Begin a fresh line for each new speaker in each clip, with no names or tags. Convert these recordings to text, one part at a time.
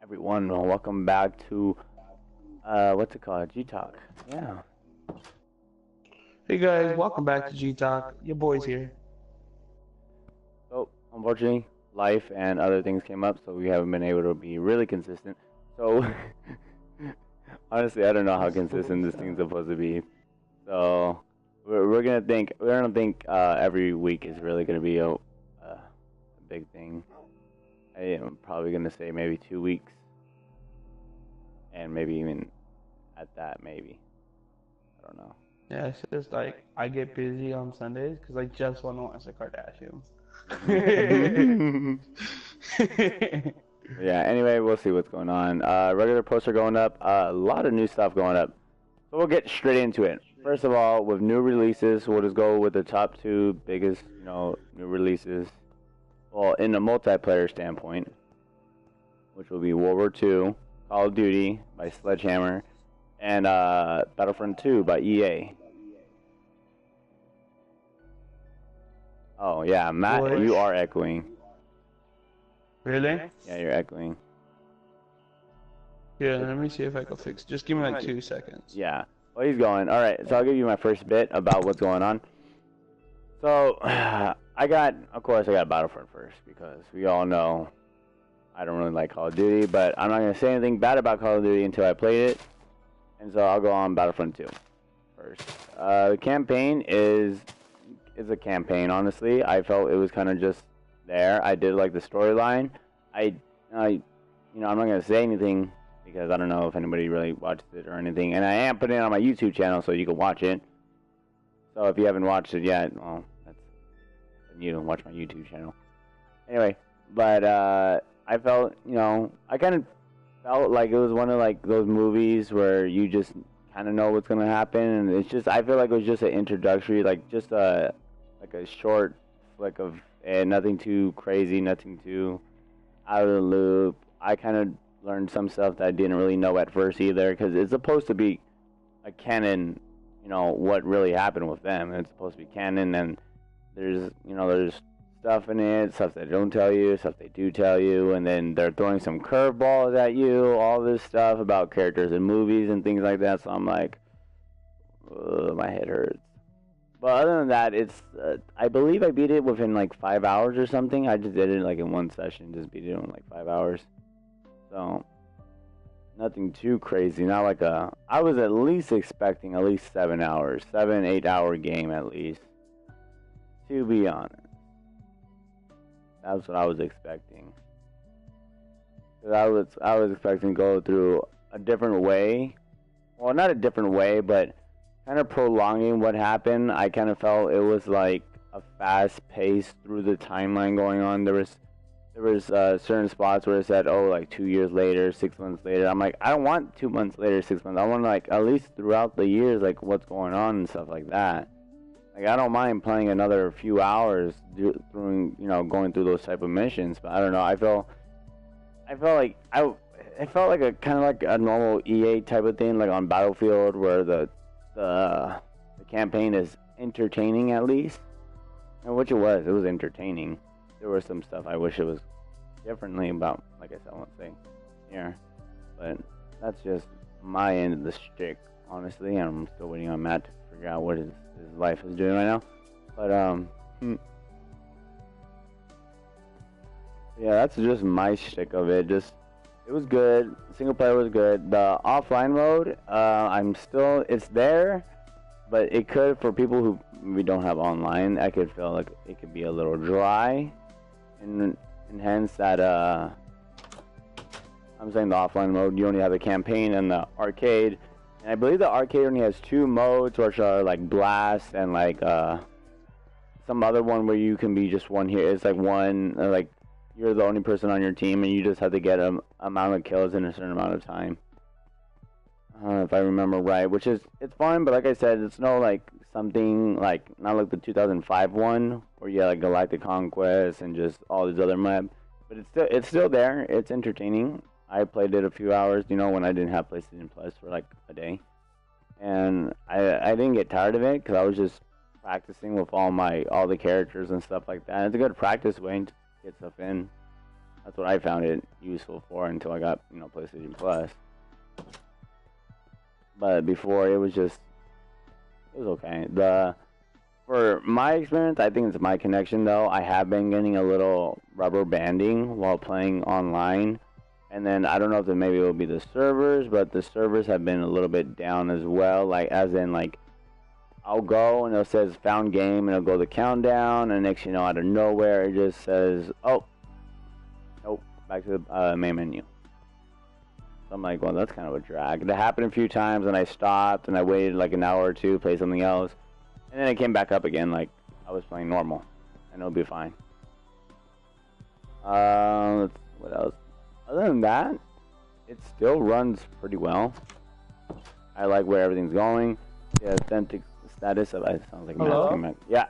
everyone. Welcome back to what's it called? G Talk. Yeah.
Hey guys, welcome back to G Talk. Your boy's here.
So unfortunately, life and other things came up, so we haven't been able to be really consistent. So honestly, I don't know how consistent this thing's supposed to be. So we're gonna think every week is really gonna be a big thing. I am probably gonna say maybe 2 weeks, and maybe even at that, maybe I don't know.
Yeah, it's just like I get busy on Sundays because I just want to watch the Kardashians.
Yeah, anyway, we'll see what's going on. Regular posts are going up. A lot of new stuff going up. So we'll get straight into it. First of all, with new releases, we'll just go with the top two biggest, new releases. Well, in a multiplayer standpoint, which will be World War II, Call of Duty by Sledgehammer, and Battlefront 2 by EA. Oh, yeah, Matt,
What?
you are echoing.
Really?
Yeah, you're echoing.
Yeah, let me see if I can fix. Just give me like 2 seconds.
Yeah. Well, he's going. All right, so I'll give you my first bit about what's going on. So, I got Battlefront first because we all know I don't really like Call of Duty, but I'm not going to say anything bad about Call of Duty until I played it. And so I'll go on Battlefront 2 first. The campaign is a campaign, honestly. I felt it was kind of just there. I did like the storyline. I'm not going to say anything because I don't know if anybody really watched it or anything. And I am putting it on my YouTube channel so you can watch it. So if you haven't watched it yet, well, that's you don't watch my YouTube channel. Anyway, but I felt, I kind of felt like it was one of like those movies where you just kind of know what's gonna happen, and it's just I feel like it was just an introductory, like just a short flick of nothing too crazy, nothing too out of the loop. I kind of learned some stuff that I didn't really know at first either, because it's supposed to be a canon, what really happened with them. It's supposed to be canon, and there's stuff in it, stuff they don't tell you, stuff they do tell you, and then they're throwing some curveballs at you, all this stuff about characters in movies and things like that. So I'm like, my head hurts. But other than that, it's I believe I beat it within like 5 hours or something. I just did it like in one session, just beat it in like 5 hours. So nothing too crazy. Not like I was at least expecting at least 7 hours, 7-8 hour game at least. To be honest. That's what I was expecting. Cause I was expecting to go through a different way. Well, not a different way, but kind of prolonging what happened. I kind of felt it was like a fast pace through the timeline going on. There was certain spots where it said, oh, like 2 years later, 6 months later. I'm like, I don't want 2 months later, 6 months. I want like at least throughout the years, like what's going on and stuff like that. Like, I don't mind playing another few hours going through those type of missions, but I don't know. I felt like it felt like a kind of like a normal EA type of thing, like on Battlefield, where the campaign is entertaining at least, and which it was. It was entertaining. There was some stuff I wish it was differently about. Like I said, I won't say here, but that's just my end of the stick. Honestly, I'm still waiting on Matt to figure out what his life is doing right now. But yeah, that's just my shtick of it. Just it was good. Single player was good. The offline mode, it's there, but it could, for people who maybe don't have online, I could feel like it could be a little dry, and hence that I'm saying the offline mode, you only have the campaign and the arcade. And I believe the arcade only has 2 modes, which are like Blast and like some other one where you can be just one here. It's like one, like you're the only person on your team and you just have to get an amount of kills in a certain amount of time. If I remember right, it's fun, but like I said, it's no like something like, not like the 2005 one where you had like Galactic Conquest and just all these other maps. But it's still there. It's entertaining. I played it a few hours, when I didn't have PlayStation Plus for like a day. And I didn't get tired of it because I was just practicing with all the characters and stuff like that. It's a good practice way to get stuff in. That's what I found it useful for until I got, PlayStation Plus. But before it was okay. For my experience, I think it's my connection though. I have been getting a little rubber banding while playing online. And then I don't know if maybe it will be the servers, but the servers have been a little bit down as well. Like as in like I'll go and it says found game and it'll go the countdown and next out of nowhere it just says, oh, nope, back to the main menu. So I'm like, well, that's kind of a drag. That happened a few times and I stopped and I waited like an hour or two to play something else. And then it came back up again like I was playing normal and it'll be fine. What else? Other than that, it still runs pretty well. I like where everything's going. The authentic status of it sounds like
Hello?
Yeah.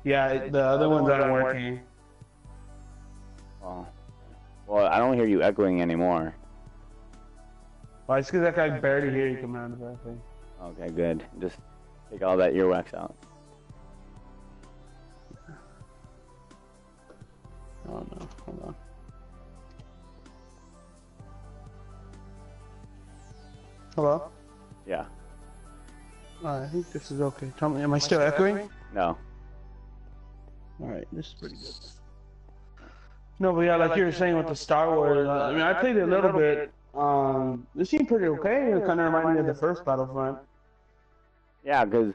Yeah, the other ones aren't working.
Well, I don't hear you echoing anymore.
Well, it's because I can barely hear you coming out of that thing.
Okay, good. Just take all that earwax out.
Oh no, hold on. Hello?
Yeah.
I think this is okay. Tell me, am I still echoing?
No.
Alright, this is pretty good. No, but yeah, like you were saying with the Star Wars, I mean, I played it a little bit. It seemed pretty okay. It kind of reminded me of the first Battlefront.
Yeah, because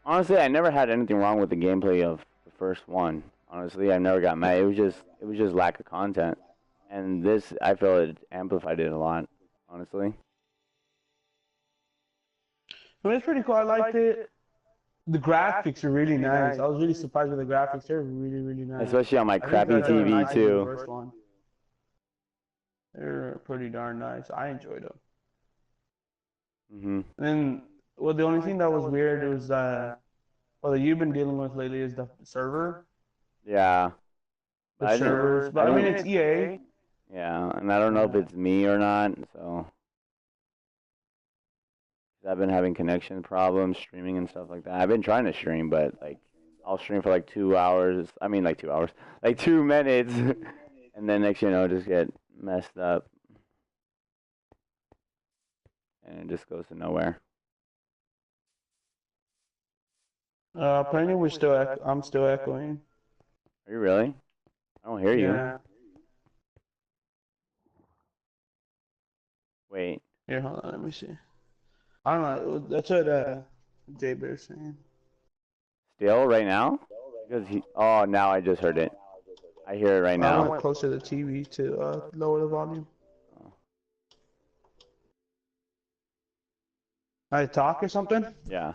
honestly, I never had anything wrong with the gameplay of the first one. Honestly, I never got mad. It was just lack of content, and this I feel it amplified it a lot. Honestly.
I mean, it's pretty cool. I liked it. The graphics are really nice. I was really surprised with the graphics. They're really, really nice.
Especially on my crappy TV too.
They're pretty darn nice. I enjoyed them.
Mhm.
And then, well, the only thing that was weird was that that you've been dealing with lately is the server.
Yeah.
The servers. But I mean, it's EA.
Yeah, and I don't know if it's me or not, so. I've been having connection problems, streaming and stuff like that. I've been trying to stream, but like I'll stream for like 2 hours. I mean like 2 hours, like 2 minutes, and then next just get messed up, and it just goes to nowhere.
Apparently I'm still echoing.
Are you really? I don't hear you.
Yeah.
Wait.
Here, hold on. Let me see. I don't know. That's what Jay Bear's saying.
Still right now? Because oh, now I just heard it. I hear it right now.
I went closer to the TV to lower the volume.
Oh.
I talk or something?
Yeah.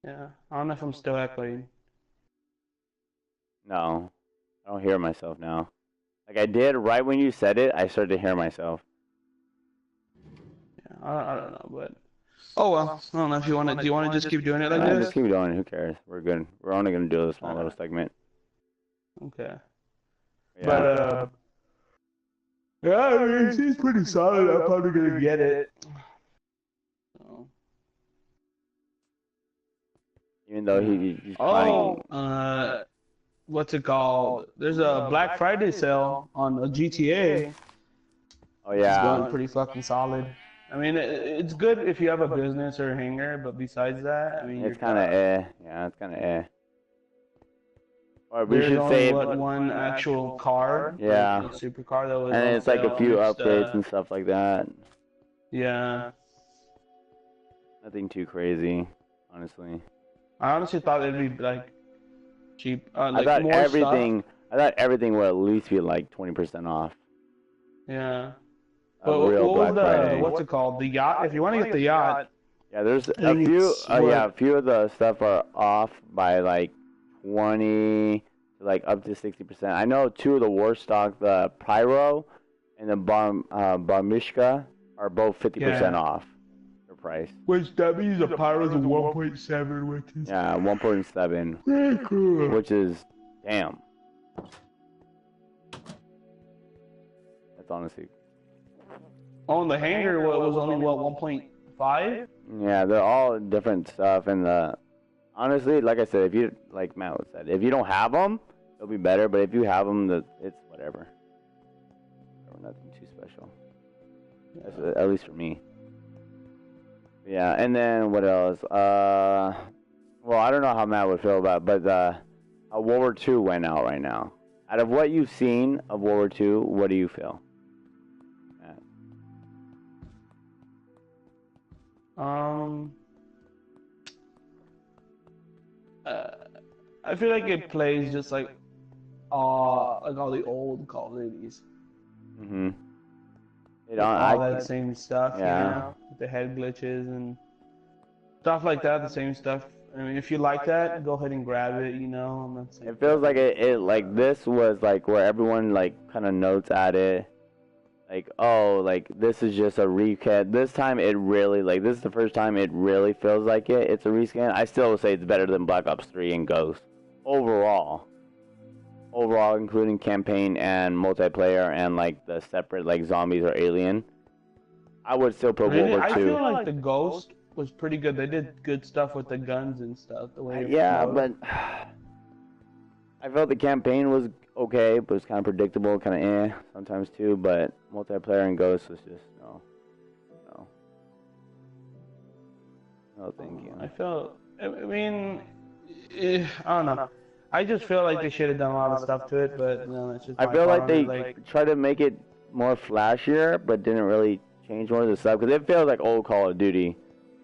Yeah. I don't know if I'm still echoing.
No. I don't hear myself now. Like I did right when you said it, I started to hear myself.
Yeah, I don't know, but oh well. I don't know if you want to. Do you want to just keep doing it like this?
Just keep going. Who cares? We're good. We're only gonna do a small little segment.
Okay.
Yeah.
But yeah, I mean, it seems pretty solid. I'm probably gonna get it. So.
Even though he's flying.
What's it called? There's a Black Friday sale on the GTA.
Oh yeah.
It's going pretty fucking solid. I mean, it's good if you have a business or a hangar, but besides that, I mean,
it's kind of Yeah, it's kind of Or we
there's
should
only
say
one actual car.
Yeah.
Like a supercar that was.
And
on
it's like a
sale
few
next,
upgrades and stuff like that.
Yeah.
Nothing too crazy, honestly.
I honestly thought it'd be like cheap. Like
I thought
more
everything.
stuff.
I thought everything would at least be like 20% off.
Yeah.
A
But
real
what was
Black Friday.
what's it called? The yacht. If you want to get the yacht,
Yeah, there's a
think
few.
it's
Yeah, a
what-
few of the stuff are off by like 20 to like up to 60%. I know two of the war stock, the Pyro and the Barmishka, are both 50%
Yeah.
off their price.
which that means the Pyro's a 1.7, which is
Yeah, 1.7,
very cool.
which is damn. That's honestly.
On the hangar, was only 1.5?
Yeah, they're all different stuff, and the honestly, like I said, if you like Matt said, if you don't have them, it'll be better. But if you have them, it's whatever. Nothing too special. At least for me. Yeah, and then what else? Well, I don't know how Matt would feel about it, but World War II went out right now. Out of what you've seen of World War II, what do you feel?
I feel like it plays just like all the old Call of Duties.
Mhm.
All that same stuff, yeah. You know, the head glitches and stuff like that. The same stuff. I mean, if you like that, go ahead and grab it. You know.
It feels like it like this was like where everyone like kind of notes at it. Like, oh, like, this is just a recap. This time it really, like, this is the first time it really feels like it. It's a rescan. I still would say it's better than Black Ops 3 and Ghost. Overall, including campaign and multiplayer and, like, the separate, like, zombies or alien. I would still put World War II.
I feel like the Ghost was pretty good. They did good stuff with the guns and stuff. The way
yeah, but I felt the campaign was okay, but it was kind of predictable, kind of sometimes too. But multiplayer and Ghost was just no, thank you.
I mean, I don't know. I just feel like they should have done a lot of stuff to it, but it's just.
I feel like they tried to make it more flashier, but didn't really change more of the stuff because it feels like old Call of Duty,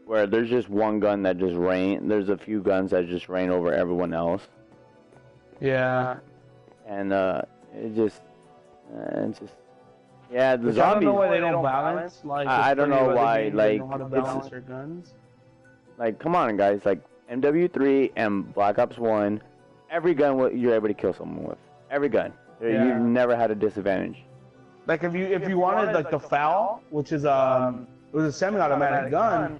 where there's just one gun that just rain. There's a few guns that just reign over everyone else.
Yeah.
And yeah, the zombies.
I don't know why they don't balance. Like,
I don't know why. Like,
know how to balance their guns.
Like, come on, guys. Like MW3 and Black Ops 1, every gun you're able to kill someone with. Every gun. Yeah. You've never had a disadvantage.
Like if you wanted like the FAL, which is it was a semi-automatic gun.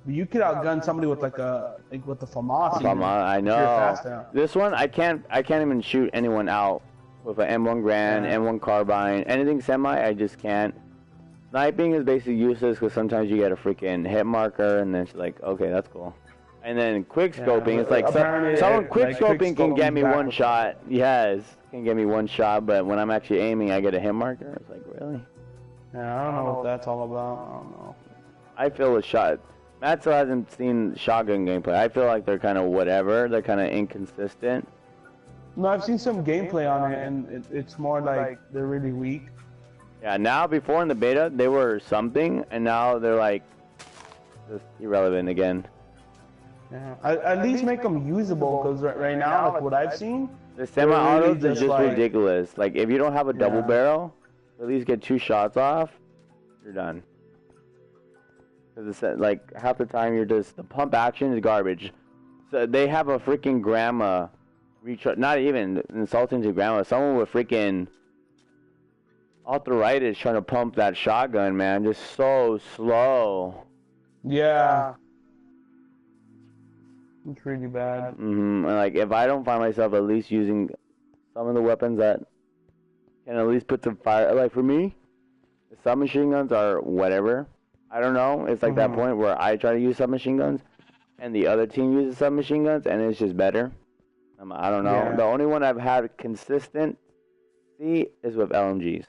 You could outgun somebody with with the FAMAS.
I know. This one, I can't even shoot anyone out with an M1 Garand, M1 carbine, anything semi. I just can't. Sniping is basically useless because sometimes you get a freaking hit marker, and then it's like, okay, that's cool. And then quick scoping, it's like someone quick scoping can get me one shot. Yes, can get me one shot, but when I'm actually aiming, I get a hit marker. It's like, really?
Yeah, I don't know what that's all about. I don't know.
I feel a shot. Matt still hasn't seen shotgun gameplay. I feel like they're kind of whatever. They're kind of inconsistent.
No, I've seen some gameplay on it, and it's more like they're really weak.
Yeah, now before in the beta, they were something, and now they're like just irrelevant again.
Yeah, at least make them usable, because right now, like what I've seen,
the semi-autos is just ridiculous. Like, if you don't have a double barrel, at least get 2 shots off, you're done. Because it's like half the time you're just the pump action is garbage. So they have a freaking grandma recharge. Not even insulting to grandma. Someone with freaking arthritis trying to pump that shotgun, man, just so slow.
Yeah, it's really bad.
And like if I don't find myself at least using some of the weapons that can at least put some fire, like for me, the submachine guns are whatever. I don't know. It's like that point where I try to use submachine guns, and the other team uses submachine guns, and it's just better. I don't know. Yeah. The only one I've had consistency is with LMGs.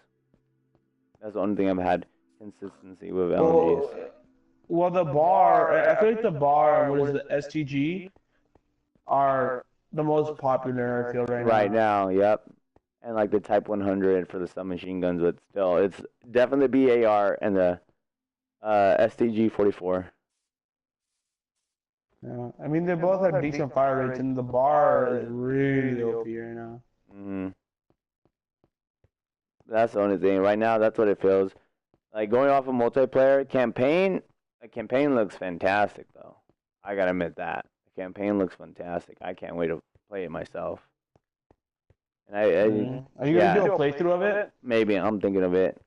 That's the only thing I've had consistency with LMGs.
Well, the bar, I feel like the bar, what is the STG, are the most popular, I feel, right
now. Yep. And like the Type 100 for the submachine guns, but still, it's definitely the BAR and the STG 44.
Yeah, I mean they both have decent fire rates, and the bar is really OP right now.
That's the only thing right now. That's what it feels like. Going off of multiplayer campaign, the campaign looks fantastic though. I gotta admit that the campaign looks fantastic. I can't wait to play it myself. And
are you gonna do a playthrough of it?
Maybe I'm thinking of it.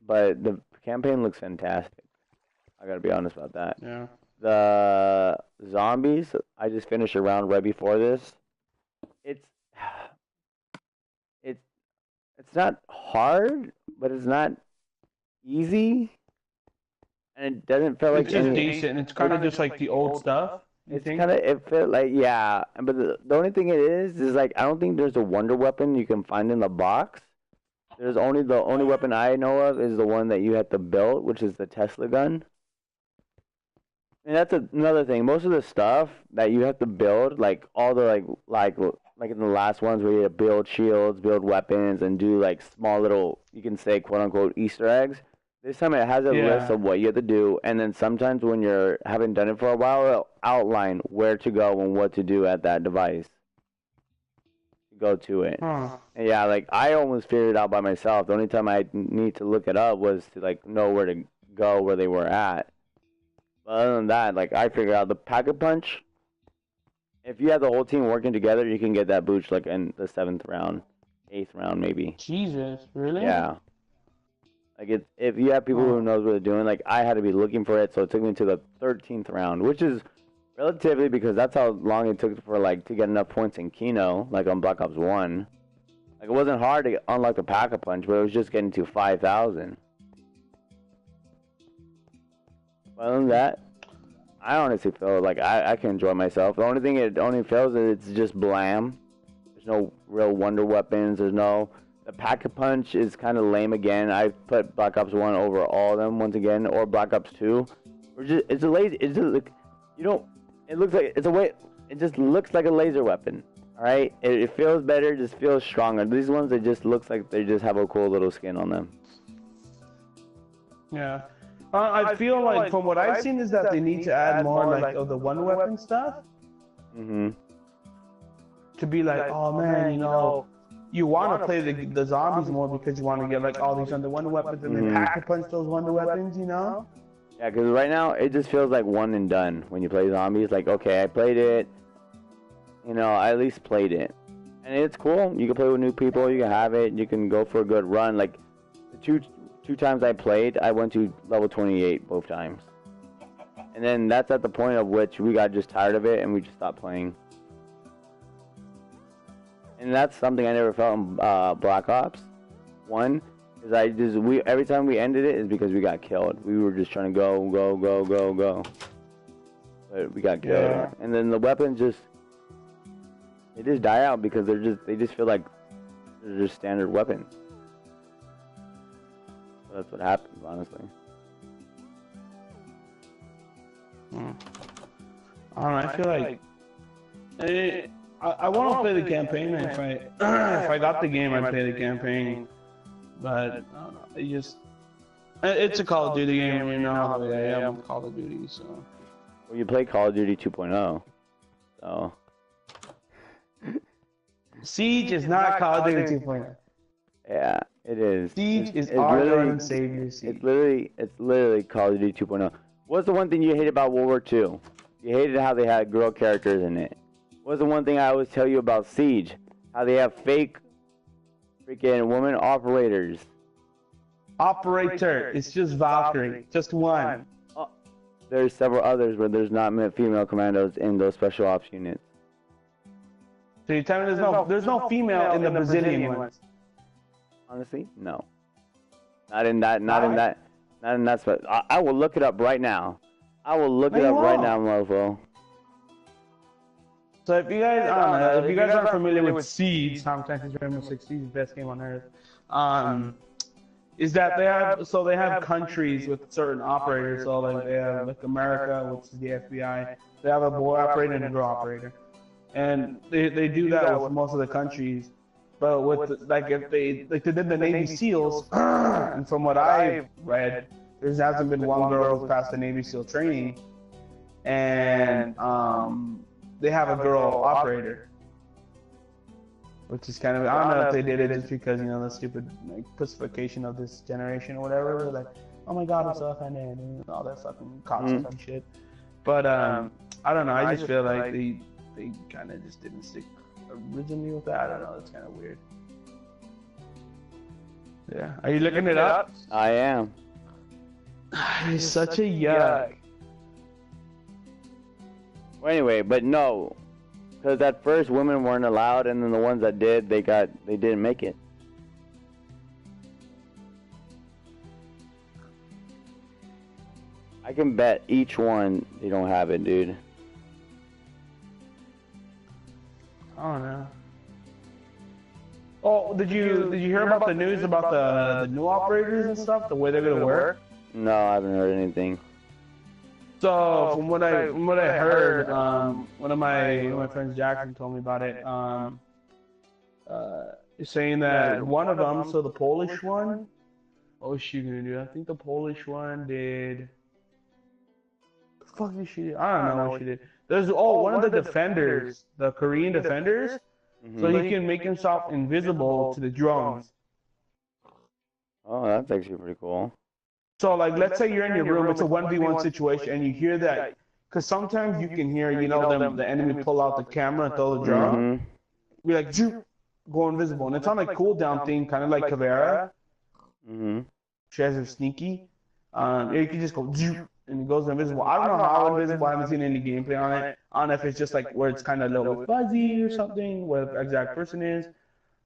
But the campaign looks fantastic. I gotta be honest about that.
Yeah.
The zombies, I just finished a round right before this. It's not hard, but it's not easy. and it doesn't feel like
It's just
any.
decent. It's kind of just like the old stuff. You
It's
think?
kind of it felt like yeah, but the only thing it is like I don't think there's a wonder weapon you can find in the box. There's only the only weapon I know of is the one that you have to build, which is the Tesla gun. And that's another thing. Most of the stuff that you have to build, like all the like in the last ones where you have to build shields, build weapons, and do like small little you can say quote unquote Easter eggs. This time it has a list
Yeah.
of what you have to do, and then sometimes when you're haven't done it for a while, it'll outline where to go and what to do at that device. Go to it.
Huh.
And yeah, like I almost figured it out by myself. The only time I need to look it up was to like know where to go where they were at. But other than that, like I figured out the Pack-a-Punch. If you have the whole team working together, you can get that booch like in the 7th round, 8th round maybe.
Jesus, really?
Yeah. Like if you have people who knows what they're doing, like I had to be looking for it, so it took me to the 13th round, which is relatively because that's how long it took for like to get enough points in Kino, like on Black Ops 1. Like it wasn't hard to unlock the Pack-a-Punch, but it was just getting to 5,000. Other than that, I honestly feel like I can enjoy myself. The only thing it only fails is it's just blam. There's no real wonder weapons. There's no the Pack-a-Punch is kind of lame again. I put Black Ops 1 over all of them once again, or Black Ops 2. Or just it's a laser. It's just like you don't. It looks like it's a way. It just looks like a laser weapon. All right. It feels better. It just feels stronger. These ones, it just looks like they just have a cool little skin on them.
Yeah. I feel like from what I've seen is that they need to add more like of the one weapon stuff
Mhm.
to be like, oh man, you know, you want to play the zombies more because you want to get like all these under wonder weapons and then pack a punch those wonder weapons, you know?
Yeah, because right now it just feels like one and done when you play zombies. Like, okay, I played it. You know, I at least played it, and it's cool. You can play with new people. You can have it. You can go for a good run. Like the two times I played, I went to level 28 both times, and then that's at the point of which we got just tired of it and we just stopped playing. And that's something I never felt in Black Ops 1. Is every time we ended it is because we got killed. We were just trying to go, but we got killed.
Yeah.
And then the weapons they just die out because they just feel like they're just standard weapons. So that's what happens, honestly.
I don't know. I feel like I want to play the campaign. If I got the game, I'd play the campaign. But I don't know. It's a Call of Duty game. You know how I am with Call of Duty. So.
Well, you play Call of Duty 2.0, so.
Siege is not Call of Duty 2.0.
Yeah, it is.
Siege is
It's
our
literally-
Lord and Savior Siege.
It's literally Call of Duty 2.0. What's the one thing you hate about World War II? You hated how they had girl characters in it. What's the one thing I always tell you about Siege? How they have fake freaking women operators.
Operator. It's just Valkyrie. Just one.
There's several others where there's not female commandos in those special ops units.
So you tell me there's no female in the Brazilian ones.
Honestly, no. Not in that spot. I will look it up right now. I will look it up right now, mofo.
So if you guys, I don't know, if you guys aren't familiar with Siege, Tom Clancy's Rainbow Six Siege, best game on earth, is that they have countries with certain operators. So like they have like America, which is the FBI. They have a boy operator and a girl operator, and they do that with most of the countries. But with if they did the Navy SEALs, and from what I've read, there hasn't been one girl who's passed the Navy SEAL training, and they have a girl operator, which is kind of, I don't know if they did it just because, you know, the stupid like pussification of this generation or whatever. They're like, oh my god, I'm so offended, and all that fucking cocksucking and shit. But I don't know. I just feel like they kind of just didn't stick originally with that. I don't know. It's kind of weird. Yeah. Are you looking it up?
I am.
It's such a yuck.
Well, anyway, but no, because at first women weren't allowed, and then the ones that did, they didn't make it. I can bet each one they don't have it, dude.
I don't know. Oh, did you hear about the news about the new operators and stuff? The way they're gonna work?
No, I haven't heard anything.
So from what I heard, one of my friends Jackson told me about it. He's saying that one of them, so the Polish one, what was she gonna do? I think the Polish one did. What the fuck did she do? I don't know what she did. There's one of the defenders, the Korean defenders, so he can make himself invisible to the drones.
Oh, that's actually pretty cool.
So, like, let's say you're in your room, it's a 1v1 situation, and you hear that, because sometimes you can hear, the enemy pull out the camera and throw the drone. Be like, zoop, go invisible. And it's on a cooldown thing, kind of like Caveira. She has her sneaky. You can just go, zoop, and it goes invisible. I don't know how invisible, I haven't seen any gameplay on it. I don't know if it's just like where it's kind of a little bit fuzzy or something, where the exact person is.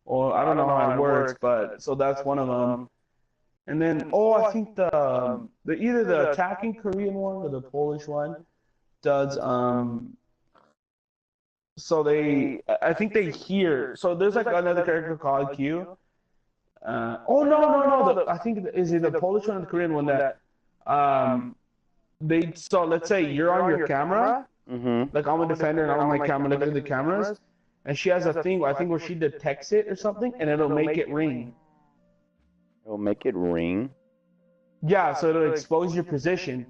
Or I don't know how it works, but so that's one of them. And then, I think the either the attacking Korean one or the Polish one does so I think they hear. So there's like another character called Q. No. I think is it the Polish one or the Korean one that so let's say you're on your camera, like I'm a defender and I'm on my camera looking at the cameras, and she has a thing I think where she detects it or something, and it'll make it ring.
It'll make it ring?
Yeah, so it'll expose your position.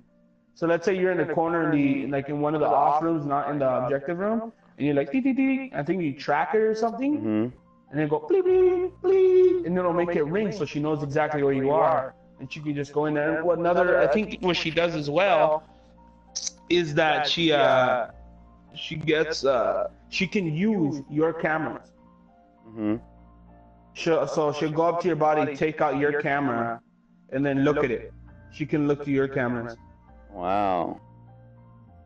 So let's say you're in the corner in one of the off rooms, not in the objective room, and you're like, dee, dee, dee. I think you track it or something, and then go, bleep, bleep, bleep, and it'll make it ring so she knows exactly where you are. And she can just go in there. And I think what she does as well is that she can use your cameras. So she'll go up to your body, take out your camera, and then look at it. She can look to your cameras.
Wow.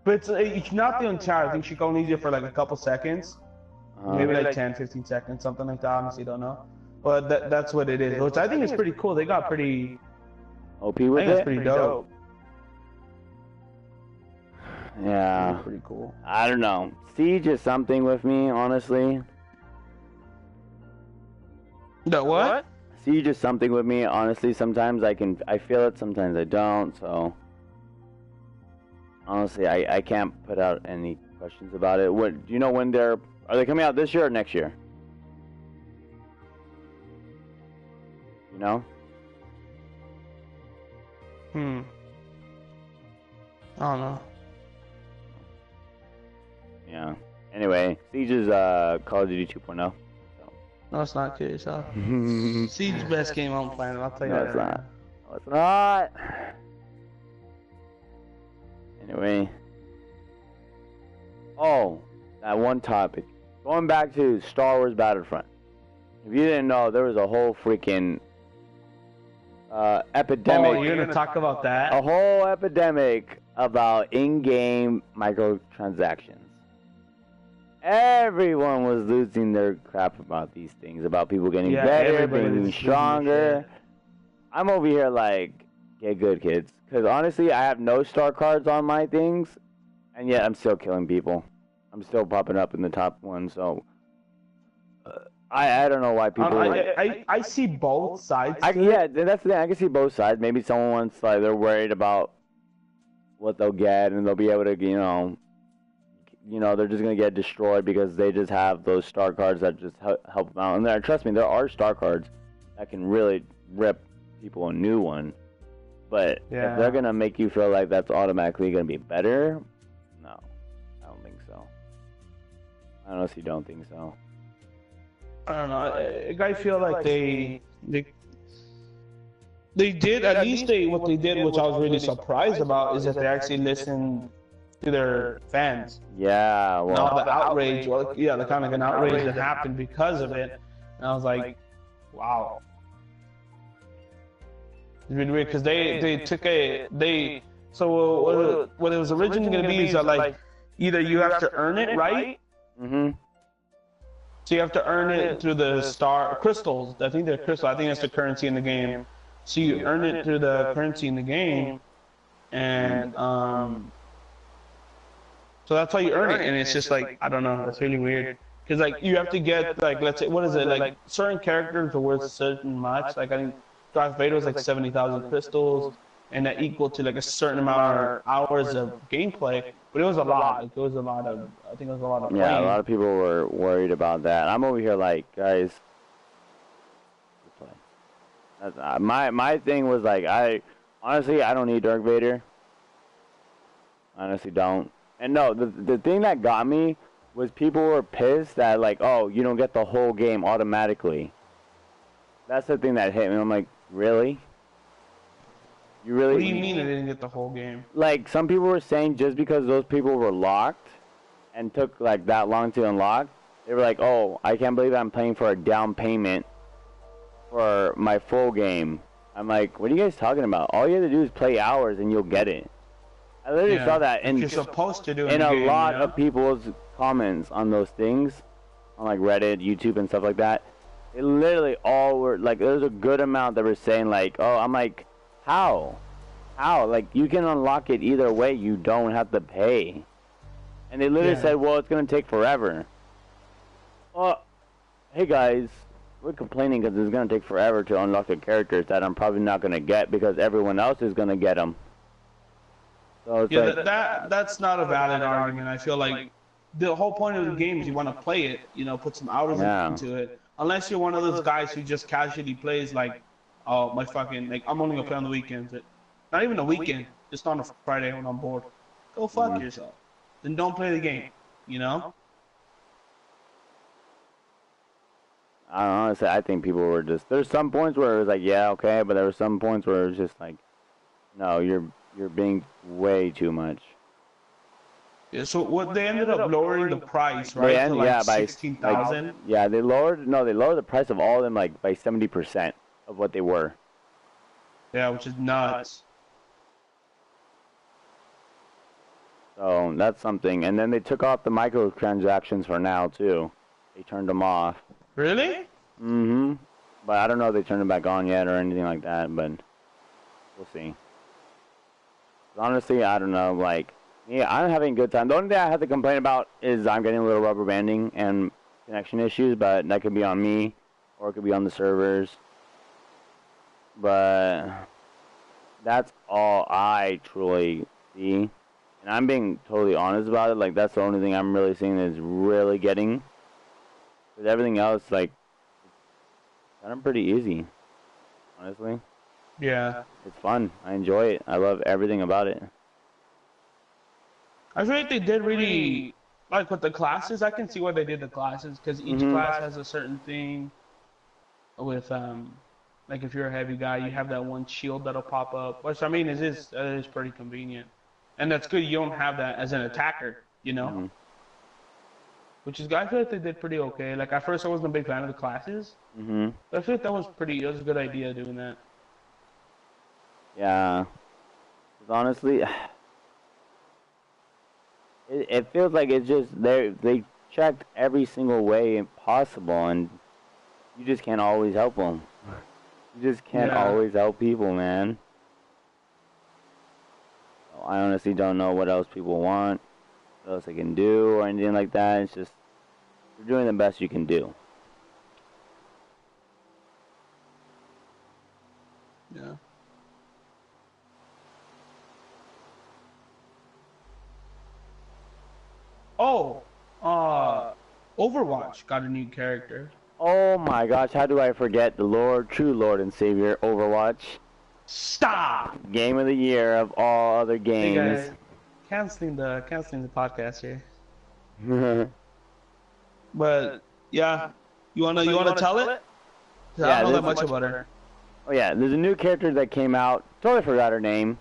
But it's not the entire. I think she can only use it for like a couple seconds. Maybe like 10, 15 seconds, something like that. Honestly, don't know. But that's what it is. Which I think is pretty cool. They got pretty...
OP with it?
I think it's pretty dope.
Yeah.
Pretty cool.
I don't know. Siege is something with me, honestly.
The what?
Siege is something with me, honestly. Sometimes I feel it, sometimes I don't, so... Honestly, I can't put out any questions about it. What, do you know when are they coming out this year or next year? You know?
I don't know.
Yeah. Anyway, Siege is Call of Duty 2.0. So.
No, it's not, kidding yourself. Siege's best game on planet, I'll tell you that.
No, it's not. No, it's not. Anyway. Oh, that one topic. Going back to Star Wars Battlefront. If you didn't know, there was a whole freaking epidemic.
Oh, you're gonna talk about that?
A whole epidemic about in-game microtransactions. Everyone was losing their crap about these things, about people getting better, being stronger. I'm over here like, get good, kids. Because honestly, I have no star cards on my things, and yet I'm still killing people. I'm still popping up in the top one, so... I don't know why people...
I see both sides.
Yeah, that's the thing. I can see both sides. Maybe someone wants, like, they're worried about what they'll get, and they'll be able to, they're just going to get destroyed because they just have those star cards that just help them out. And trust me, there are star cards that can really rip people a new one. But if they're going to make you feel like that's automatically going to be better, no, I don't think so. I honestly don't think so.
I don't know. I feel like they did, at least what they did, which I was really surprised about, is that they actually listened to their fans.
Yeah, well.
And all the outrage, the kind of like an outrage that happened because of it. And I was like, wow. It's really weird because so what it was originally going to be is that like either you have to earn it, right? So you have to earn it through the star crystals. I think they're crystals. I think that's the currency in the game. So you earn it through the currency in the game, and so that's how you earn it. And it's just like, I don't know, that's really weird. Because like you have to get like, let's say, what is it, like certain characters are worth certain much. Like I think Darth Vader was like 70,000 crystals, and that equal to like a certain amount of hours of gameplay. But it was a lot. Like, it was a lot of, I think it was a lot of playing.
Yeah, a lot of people were worried about that. I'm over here like, guys, my thing was like, honestly, I don't need Darth Vader. Honestly, don't. And no, the thing that got me was people were pissed that like, oh, you don't get the whole game automatically. That's the thing that hit me. I'm like, really? You really?
What do you mean I didn't get the whole game?
Like, some people were saying just because those people were locked and took like that long to unlock, they were like, oh, I can't believe I'm paying for a down payment for my full game. I'm like, what are you guys talking about? All you have to do is play hours and you'll get it. I literally saw that
you're supposed to do
in a lot of people's comments on those things, on like Reddit, YouTube, and stuff like that. They literally all were like, there's a good amount that were saying like, oh, I'm like, how? Like, you can unlock it either way. You don't have to pay. And they literally said, well, it's gonna take forever. Well, hey guys, we're complaining because it's gonna take forever to unlock the characters that I'm probably not gonna get because everyone else is gonna get them. So it's like,
that's not a valid argument. I feel like the whole point of the game is you want to play it, you know, put some hours into it. Unless you're one of those guys who just casually plays like, oh, my fucking, like, I'm only gonna play on the weekends. Not even a weekend, just on a Friday when I'm bored. Go fuck yourself. Then don't play the game, you know?
I don't know, honestly, I think people were just, there's some points where it was like, yeah, okay, but there were some points where it was just like, no, you're being way too much.
Yeah, so what they ended up lowering the price, right? To like 16,000.
Like, yeah, they lowered the price of all of them like by 70% of what they were.
Yeah, which is nuts.
So that's something. And then they took off the microtransactions for now too. They turned them off.
Really?
Mm-hmm. But I don't know if they turned them back on yet or anything like that, but we'll see. Honestly, I don't know, like, yeah, I'm having a good time. The only thing I have to complain about is I'm getting a little rubber banding and connection issues, but that could be on me, or it could be on the servers. But that's all I truly see. And I'm being totally honest about it. Like, that's the only thing I'm really seeing is really getting. Because everything else, like, it's kind of pretty easy, honestly.
Yeah.
It's fun. I enjoy it. I love everything about it.
I feel like they did really, like with the classes, I can see why they did the classes, because each class has a certain thing with, like if you're a heavy guy, you have that one shield that'll pop up, which I mean, it is pretty convenient. And that's good, you don't have that as an attacker, you know? Which is, I feel like they did pretty okay. Like at first I wasn't a big fan of the classes, but I feel like that was a good idea doing that.
Yeah. 'Cause honestly, it feels like it's just they checked every single way possible, and you just can't always help them. You just can't always help people, man. I honestly don't know what else people want, what else they can do, or anything like that. It's just you're doing the best you can do.
Yeah. Oh, Overwatch got a new character.
Oh my gosh, how do I forget the true Lord and Savior, Overwatch?
Stop!
Game of the year of all other games.
Hey guys, canceling the podcast here. But yeah, you wanna tell it?
Yeah,
I don't know that much about her.
Oh yeah, there's a new character that came out. Totally forgot her name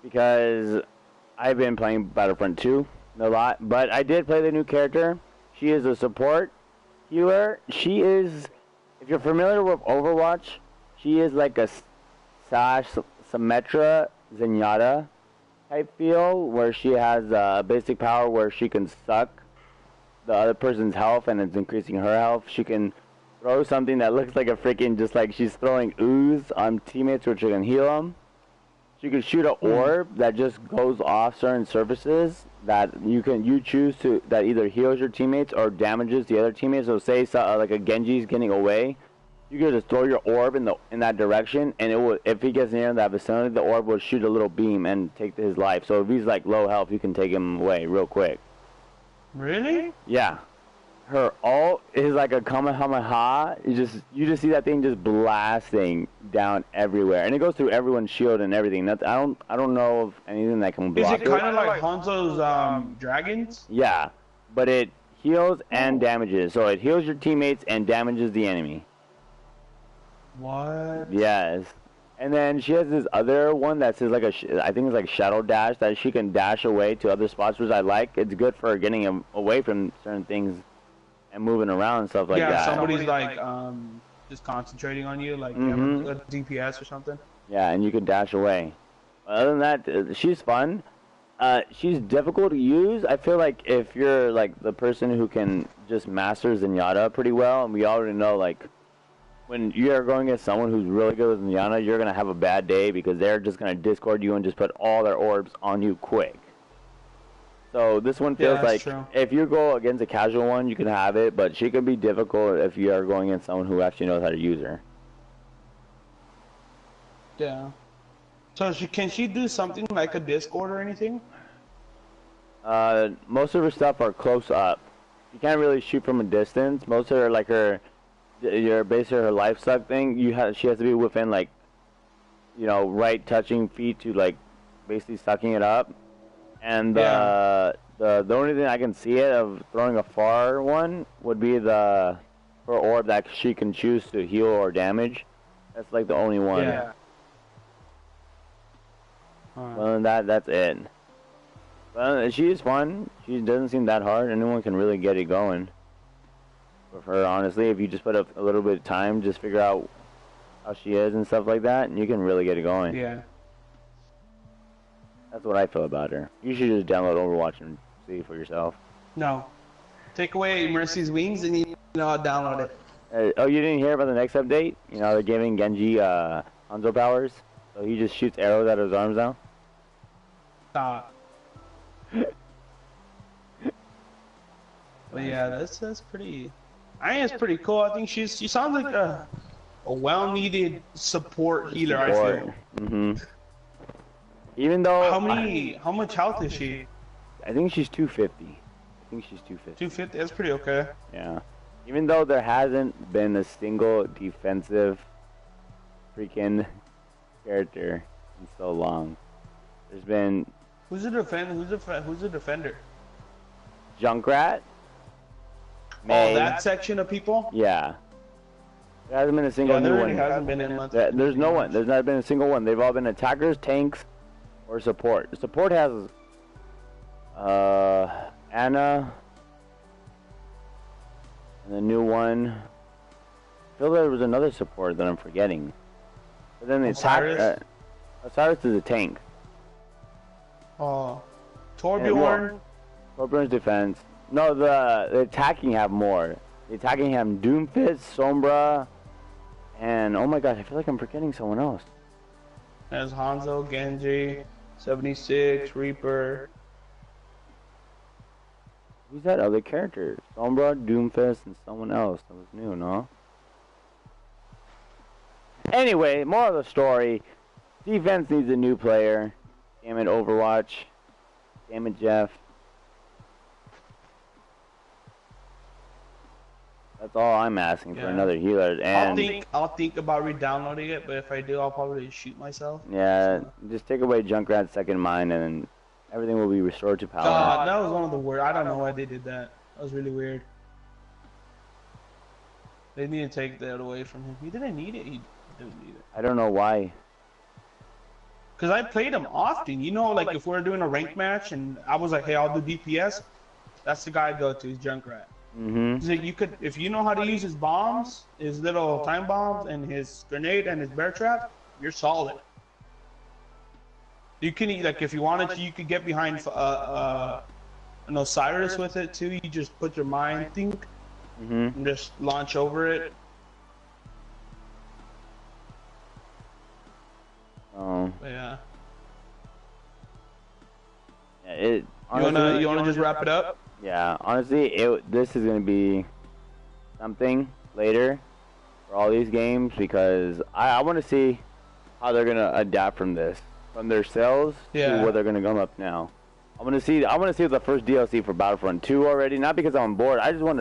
because I've been playing Battlefront 2 a lot, but I did play the new character. She is a support healer. She is, if you're familiar with Overwatch, she is like a Symmetra Zenyatta type feel, where she has a basic power where she can suck the other person's health and it's increasing her health. She can throw something that looks like a freaking, just like she's throwing ooze on teammates which can heal them. She can shoot an orb that just goes off certain surfaces that you choose to that either heals your teammates or damages the other teammates. So say like a Genji's getting away, you can just throw your orb in that direction, and it will, if he gets near that vicinity, the orb will shoot a little beam and take his life. So if he's like low health, you can take him away real quick.
Really?
Yeah. Her ult is like a Kamehameha. You just see that thing just blasting down everywhere, and it goes through everyone's shield and everything. I don't know of anything that can block it.
Is it kind of like Hanzo's dragons?
Yeah, but it heals and damages. So it heals your teammates and damages the enemy.
What?
Yes. And then she has this other one that says like I think it's like Shadow Dash, that she can dash away to other spots, which I like. It's good for getting away from certain things and moving around and stuff like that.
Yeah, somebody's like just concentrating on you, like you have a DPS or something.
Yeah, and you can dash away. Other than that, she's fun. She's difficult to use. I feel like if you're like the person who can just master Zenyatta pretty well, and we already know like when you are going against someone who's really good with Zenyatta, you're gonna have a bad day because they're just gonna discord you and just put all their orbs on you quick. So this one feels like if you go against a casual one, you can have it, but she can be difficult if you are going against someone who actually knows how to use her.
Yeah. So can she do something like a Discord or anything?
Most of her stuff are close up. You can't really shoot from a distance. Most of her, like basically her life suck thing, she has to be within like, right touching feet to like basically sucking it up. And the only thing I can see it of throwing a far one would be her orb that she can choose to heal or damage. That's like the only one.
Yeah.
Other than that, that's it. But she is fun. She doesn't seem that hard. Anyone can really get it going. With her, honestly, if you just put up a little bit of time, just figure out how she is and stuff like that, and you can really get it going.
Yeah.
That's what I feel about her. You should just download Overwatch and see for yourself.
No. Take away Mercy's wings and I'll download it.
Oh, you didn't hear about the next update? They're giving Genji Hanzo powers, so he just shoots arrows out of his arms now.
Stop. But yeah, that's pretty. I think it's pretty cool. I think she sounds like a well-needed support healer. I feel.
Mhm. Even though
how much health is she?
I think she's 250. I think she's 250.
250. That's pretty okay.
Yeah. Even though there hasn't been a single defensive freaking character in so long, there's been.
Who's the defender? Who's the defender?
Junkrat. Mei.
Oh, that section of people?
Yeah. There hasn't been a single new one.
Hasn't been in months.
There's no one. There's not been a single one. They've all been attackers, tanks, or support. Support has Anna, and the new one. I feel there was another support that I'm forgetting. But then the
Osiris?
Osiris is a tank.
Oh, Torbjorn.
Torbjorn's defense. No, the attacking have more. The attacking have Doomfist, Sombra, and oh my gosh, I feel like I'm forgetting someone else.
There's Hanzo, Genji, 76, Reaper.
Who's that other character? Sombra, Doomfist, and someone else that was new, no? Anyway, more of the story. Defense needs a new player. Damn it, Overwatch. Damn it, Jeff. That's all I'm asking for another healer. And
I'll think about re-downloading it, but if I do, I'll probably shoot myself.
Yeah, just take away Junkrat's second mind, and everything will be restored to power.
God, that was one of the worst. I don't know why they did that. That was really weird. They need to take that away from him. He didn't need it. He didn't need it.
I don't know why.
Because I played him often. Like if we're doing a ranked match and I was like, hey, I'll do DPS, that's the guy I go to, is Junkrat. So you could, if you know how to use his bombs, his little time bombs, and his grenade and his bear trap, you're solid. You can, like, if you wanted to, you could get behind an Osiris with it too. You just put your mind think and just launch over it.
Oh.
But yeah.
It
You wanna just wrap it up?
Yeah, honestly, this is gonna be something later for all these games because I want to see how they're gonna adapt from their sales to what they're gonna come up now. I want to see the first DLC for Battlefront 2 already. Not because I'm bored. I just want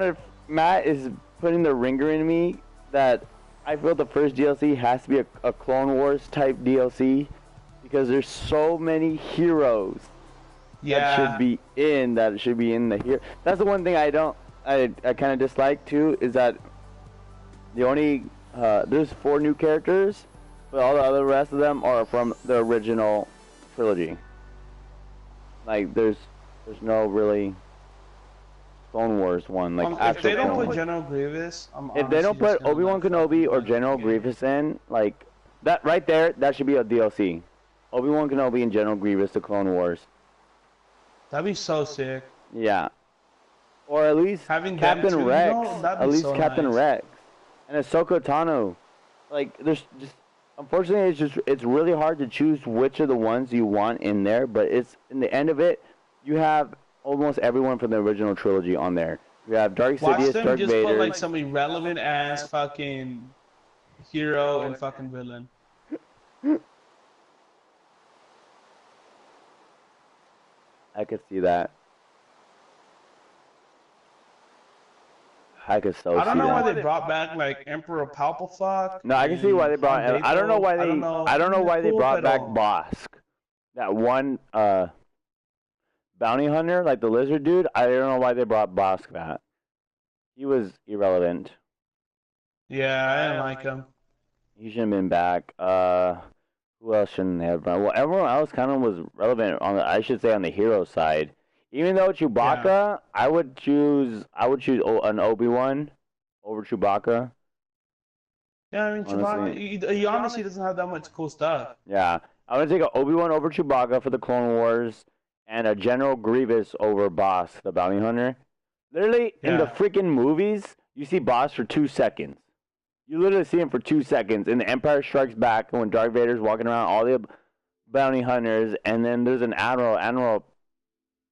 to. Matt is putting the ringer in me that I feel the first DLC has to be a Clone Wars type DLC because there's so many heroes that should be in the here. That's the one thing I kind of dislike too is that the only there's 4 new characters, but all the other rest of them are from the original trilogy. Like there's no really Clone Wars one like
if they don't put General Grievous,
if they don't put Obi-Wan Kenobi or General Grievous in, like that right there, that should be a DLC. Obi-Wan Kenobi and General Grievous, the Clone Wars.
That'd be so sick.
Yeah. Or at least
having
Captain Rex. At least
so
Captain
nice.
Rex. And Ahsoka Tano. Like there's just unfortunately it's really hard to choose which of the ones you want in there, but it's in the end of it, you have almost everyone from the original trilogy on there. You have Dark Sidious, Dark
just
Vader.
Put like some irrelevant ass fucking hero and fucking villain.
I could see that. I could so see that.
I don't know why they brought back like Emperor Palpatine.
No, I can see why they brought. I don't know why they. I don't know why they brought back Bosk. That one bounty hunter, like the lizard dude. I don't know why they brought Bosk back. He was irrelevant.
Yeah, I didn't like him.
He shouldn't have been back. Who else shouldn't they have brought? Well, everyone else kind of was relevant on the. I should say on the hero side. Even though Chewbacca, I would choose an Obi-Wan over Chewbacca.
Yeah, I mean Chewbacca, he honestly doesn't have that much cool stuff.
Yeah, I would take an Obi-Wan over Chewbacca for the Clone Wars, and a General Grievous over Boss, the bounty hunter. Literally, in the freaking movies, you see Boss for 2 seconds. You literally see him for 2 seconds in The Empire Strikes Back when Darth Vader's walking around all the bounty hunters, and then there's an Admiral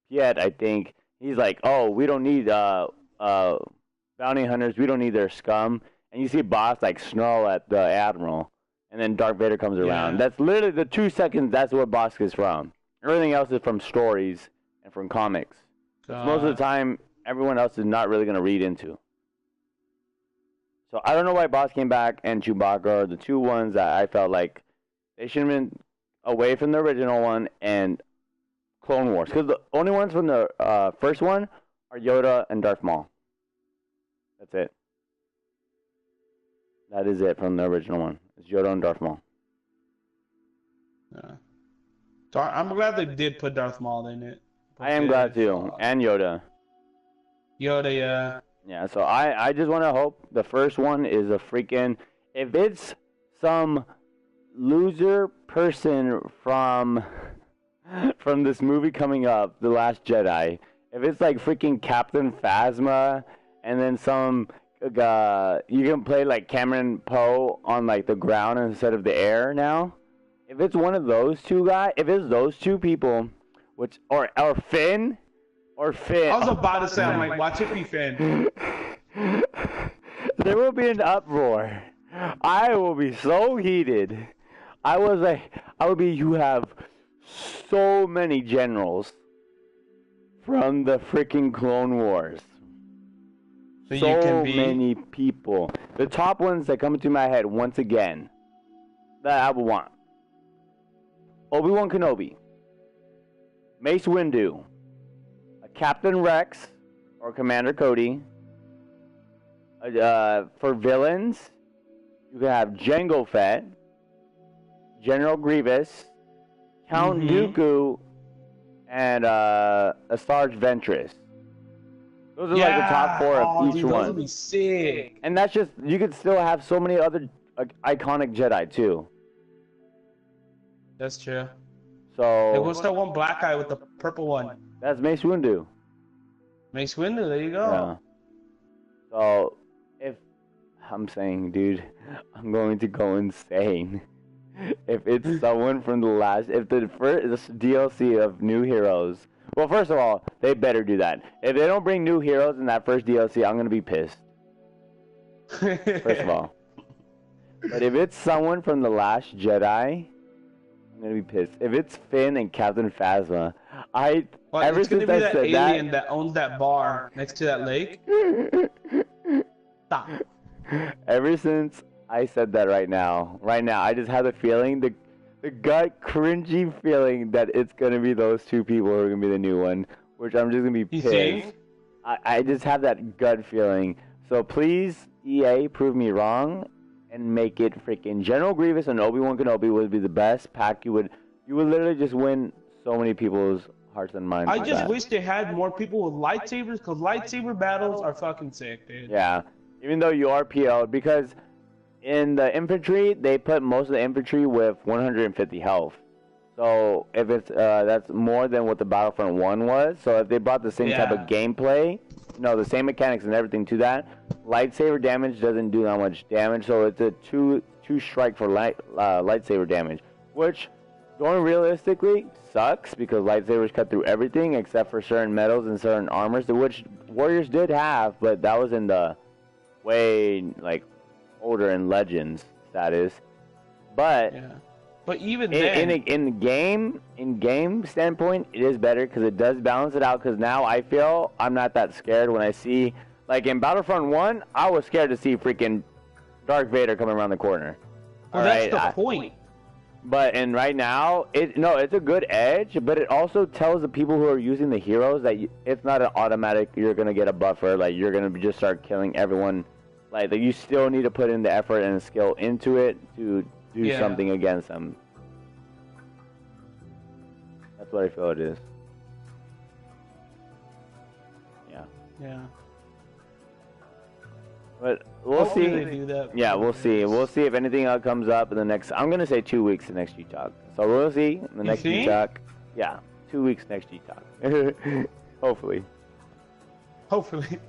Piet, I think. He's like, oh, we don't need bounty hunters. We don't need their scum. And you see Boss like snarl at the Admiral, and then Darth Vader comes around. That's literally the 2 seconds. That's what Boss is from. Everything else is from stories and from comics. Most of the time, everyone else is not really gonna read into. So I don't know why Boss came back and Chewbacca are the 2 ones that I felt like they should have been away from the original one and Clone Wars, because the only ones from the first one are Yoda and Darth Maul. That's it. That is it from the original one. It's Yoda and Darth Maul.
Yeah. I'm glad they did put Darth Maul in it.
I am glad too, and Yoda.
Yoda, yeah.
Yeah, so I just want to hope the first one is a freaking... If it's some loser person from this movie coming up, The Last Jedi, if it's like freaking Captain Phasma, and then some, you can play like Cameron Poe on like the ground instead of the air now. If it's one of those 2 guys, if it's those 2 people, or Finn. I
was about to say, I'm like, watch it be Finn.
There will be an uproar. I will be so heated. You have so many generals from the freaking Clone Wars. So many people. The top ones that come into my head once again that I would want. Obi-Wan Kenobi. Mace Windu. Captain Rex or Commander Cody. For villains, you can have Jango Fett, General Grievous, Count Dooku, and Asajj Ventress. Those are like the top 4 of each one.
Those would be sick.
And that's just, you could still have so many other iconic Jedi too.
That's true.
So.
Hey, what's that one black guy with the purple one?
That's Mace Windu.
Mace Windu, there you go.
Yeah. So, if I'm saying, dude, I'm going to go insane if it's someone from the last, if the first DLC of New Heroes. Well, first of all, they better do that. If they don't bring new heroes in that first DLC, I'm gonna be pissed. First of all. But if it's someone from The Last Jedi, I'm gonna be pissed. If it's Finn and Captain Phasma, ever
it's gonna
since
be
I
that
said
alien that owns that bar next to that lake. Stop.
Ever since I said that right now, I just have the feeling, the gut cringy feeling that it's gonna be those two people who are gonna be the new one, which I'm just gonna be
You
pissed.
think?
I just have that gut feeling. So please, EA, prove me wrong and make it freaking General Grievous and Obi-Wan Kenobi would be the best pack. You would literally just win so many people's hearts and minds.
I
with
just
that.
wish they had more people with lightsabers, because lightsaber battles are fucking sick, dude.
Yeah, even though you are PO'd, because in the infantry, they put most of the infantry with 150 health. So if it's that's more than what the Battlefront 1 was. So if they brought the same type of gameplay, the same mechanics and everything to that, lightsaber damage doesn't do that much damage. So it's a two strike for lightsaber damage, which going realistically sucks because lightsabers cut through everything except for certain metals and certain armors, which warriors did have, but that was in the way older in Legends status. But
but even then,
in game standpoint, it is better because it does balance it out. Because now I feel I'm not that scared when I see, in Battlefront 1, I was scared to see freaking Darth Vader coming around the corner.
well, that's the point.
But right now, it's a good edge, but it also tells the people who are using the heroes that it's not an automatic. You're gonna get a buffer. You're gonna just start killing everyone. You still need to put in the effort and skill into it to do something against them. That's what I feel it is. Yeah.
Yeah.
But we'll see.
They do that.
Yeah, we'll see. We'll see if anything else comes up in the next. I'm gonna say 2 weeks the next G Talk. So we'll see in the next G Talk. Yeah, 2 weeks next G Talk. Hopefully.
Hopefully.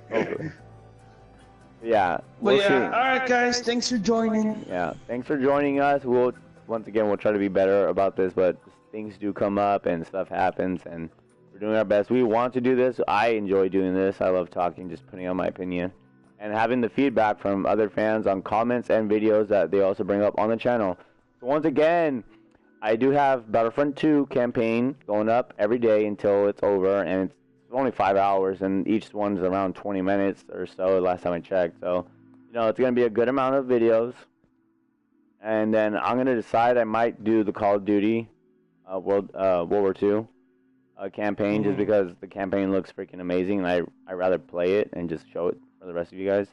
Yeah. We'll see.
All right, guys. Thanks for joining.
Yeah. Thanks for joining us. We'll try to be better about this, but things do come up and stuff happens, and we're doing our best. We want to do this. I enjoy doing this. I love talking, just putting out my opinion, and having the feedback from other fans on comments and videos that they also bring up on the channel. So once again, I do have Battlefront 2 campaign going up every day until it's over, and it's only 5 hours, and each one's around 20 minutes or so last time I checked. So, it's going to be a good amount of videos. And then I'm going to decide I might do the Call of Duty World War II campaign just because the campaign looks freaking amazing, and I'd rather play it and just show it for the rest of you guys.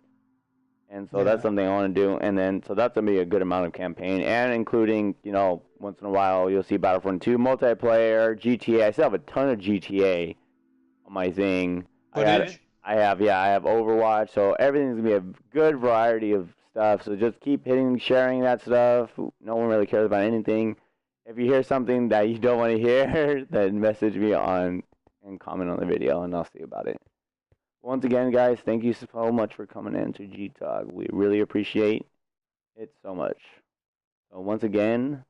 And so that's something I want to do. And then, so that's going to be a good amount of campaign, and including, once in a while you'll see Battlefront 2 multiplayer, GTA. I still have a ton of GTA on my thing.
Footage?
I have Overwatch, so everything's going to be a good variety of stuff. So just keep sharing that stuff. No one really cares about anything. If you hear something that you don't want to hear, then message me and comment on the video, and I'll see about it. Once again, guys, thank you so much for coming in to G Talk. We really appreciate it so much. So once again,